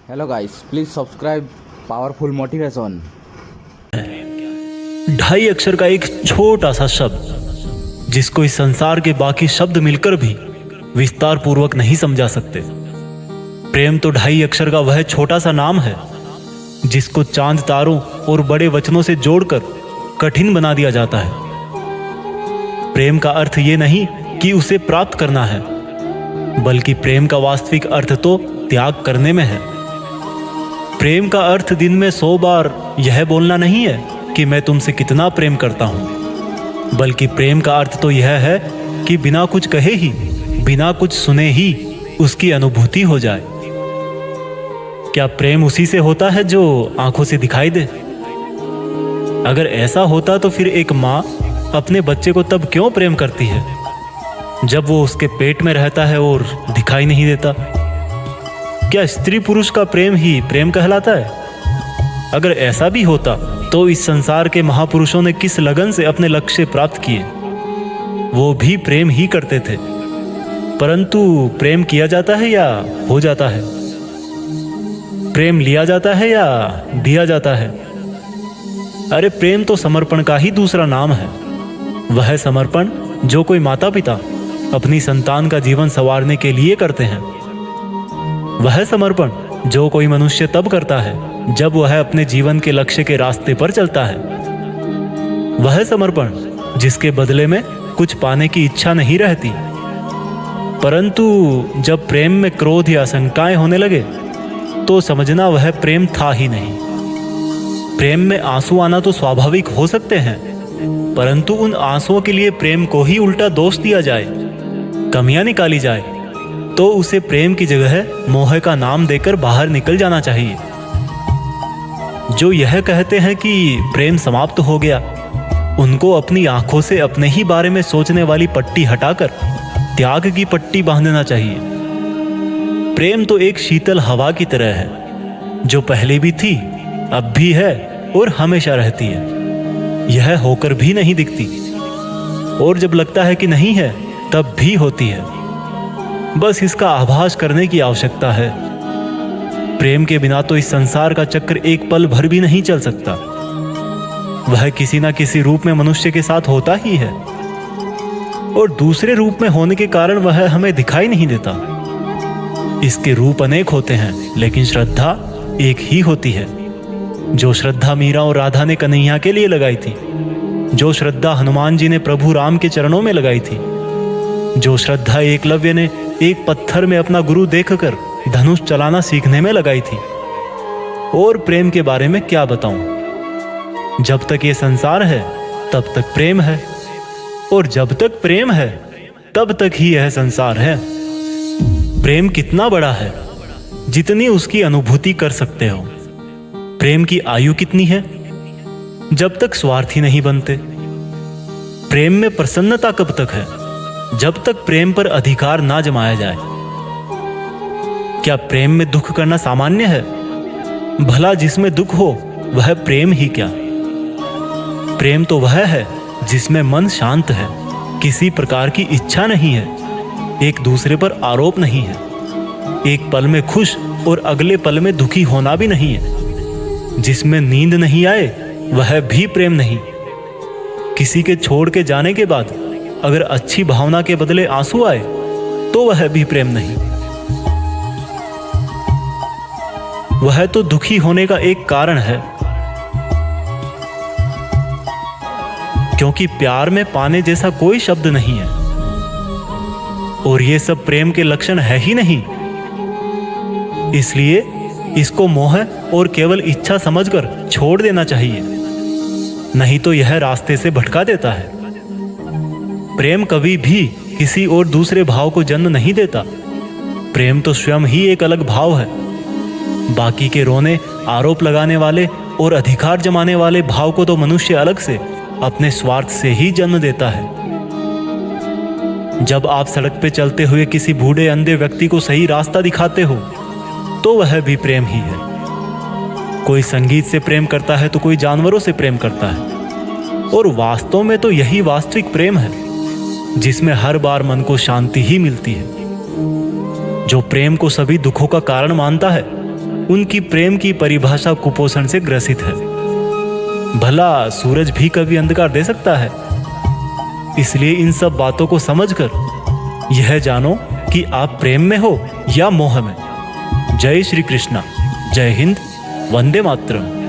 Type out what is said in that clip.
Hello guys, please subscribe powerful motivation. 2.5 अक्षर का एक छोटा सा शब्द जिसको इस संसार के बाकी शब्द मिलकर भी विस्तार पूर्वक नहीं समझा सकते। प्रेम तो 2.5 अक्षर का वह छोटा सा नाम है जिसको चांद तारों और बड़े वचनों से जोड़कर कठिन बना दिया जाता है। प्रेम का अर्थ ये नहीं कि उसे प्राप्त करना है, बल्कि प्रेम का वास्तविक अर्थ तो त्याग करने में है। प्रेम का अर्थ दिन में 100 बार यह बोलना नहीं है कि मैं तुमसे कितना प्रेम करता हूं, बल्कि प्रेम का अर्थ तो यह है कि बिना कुछ कहे ही, बिना कुछ सुने ही उसकी अनुभूति हो जाए। क्या प्रेम उसी से होता है जो आंखों से दिखाई दे? अगर ऐसा होता तो फिर एक माँ अपने बच्चे को तब क्यों प्रेम करती है जब वो उसके पेट में रहता है और दिखाई नहीं देता? क्या स्त्री पुरुष का प्रेम ही प्रेम कहलाता है? अगर ऐसा भी होता तो इस संसार के महापुरुषों ने किस लगन से अपने लक्ष्य प्राप्त किए? वो भी प्रेम ही करते थे, परंतु प्रेम किया जाता है या हो जाता है? प्रेम लिया जाता है या दिया जाता है? अरे प्रेम तो समर्पण का ही दूसरा नाम है। वह समर्पण जो कोई माता पिता अपनी संतान का जीवन संवारने के लिए करते हैं, वह समर्पण जो कोई मनुष्य तब करता है जब वह अपने जीवन के लक्ष्य के रास्ते पर चलता है, वह समर्पण जिसके बदले में कुछ पाने की इच्छा नहीं रहती। परंतु जब प्रेम में क्रोध या शंकाएं होने लगे तो समझना वह प्रेम था ही नहीं। प्रेम में आंसू आना तो स्वाभाविक हो सकते हैं, परंतु उन आंसुओं के लिए प्रेम को ही उल्टा दोष दिया जाए, कमियां निकाली जाए, तो उसे प्रेम की जगह मोह का नाम देकर बाहर निकल जाना चाहिए। जो यह कहते हैं कि प्रेम समाप्त हो गया, उनको अपनी आंखों से अपने ही बारे में सोचने वाली पट्टी हटाकर त्याग की पट्टी बांधना चाहिए। प्रेम तो एक शीतल हवा की तरह है, जो पहले भी थी, अब भी है और हमेशा रहती है। यह होकर भी नहीं दिखती, और जब लगता है कि नहीं है तब भी होती है। बस इसका आभास करने की आवश्यकता है। प्रेम के बिना तो इस संसार का चक्र एक पल भर भी नहीं चल सकता। वह किसी ना किसी रूप में मनुष्य के साथ होता ही है, और दूसरे रूप में होने के कारण वह हमें दिखाई नहीं देता। इसके रूप अनेक होते हैं, लेकिन श्रद्धा एक ही होती है। जो श्रद्धा मीरा और राधा ने कन्हैया के लिए लगाई थी, जो श्रद्धा हनुमान जी ने प्रभु राम के चरणों में लगाई थी, जो श्रद्धा एकलव्य ने एक पत्थर में अपना गुरु देखकर धनुष चलाना सीखने में लगाई थी। और प्रेम के बारे में क्या बताऊं? जब तक ये संसार है तब तक प्रेम है, और जब तक प्रेम है तब तक ही यह संसार है। प्रेम कितना बड़ा है, जितनी उसकी अनुभूति कर सकते हो। प्रेम की आयु कितनी है, जब तक स्वार्थी नहीं बनते। प्रेम में प्रसन्नता कब तक है, जब तक प्रेम पर अधिकार ना जमाया जाए। क्या प्रेम में दुख करना सामान्य है? भला जिसमें दुख हो वह प्रेम ही क्या? प्रेम तो वह है जिसमें मन शांत है, किसी प्रकार की इच्छा नहीं है, एक दूसरे पर आरोप नहीं है, एक पल में खुश और अगले पल में दुखी होना भी नहीं है, जिसमें नींद नहीं आए वह भी प्रेम नहीं। किसी के छोड़ के जाने के बाद अगर अच्छी भावना के बदले आंसू आए तो वह भी प्रेम नहीं। वह तो दुखी होने का एक कारण है, क्योंकि प्यार में पाने जैसा कोई शब्द नहीं है, और ये सब प्रेम के लक्षण है ही नहीं। इसलिए इसको मोह और केवल इच्छा समझकर छोड़ देना चाहिए, नहीं तो यह रास्ते से भटका देता है। प्रेम कभी भी किसी और दूसरे भाव को जन्म नहीं देता। प्रेम तो स्वयं ही एक अलग भाव है। बाकी के रोने, आरोप लगाने वाले और अधिकार जमाने वाले भाव को तो मनुष्य अलग से अपने स्वार्थ से ही जन्म देता है। जब आप सड़क पे चलते हुए किसी बूढ़े अंधे व्यक्ति को सही रास्ता दिखाते हो तो वह भी प्रेम ही है। कोई संगीत से प्रेम करता है तो कोई जानवरों से प्रेम करता है, और वास्तव में तो यही वास्तविक प्रेम है, जिसमें हर बार मन को शांति ही मिलती है। जो प्रेम को सभी दुखों का कारण मानता है उनकी प्रेम की परिभाषा कुपोषण से ग्रसित है। भला सूरज भी कभी अंधकार दे सकता है? इसलिए इन सब बातों को समझकर यह जानो कि आप प्रेम में हो या मोह में। जय श्री कृष्णा, जय हिंद, वंदे मातरम।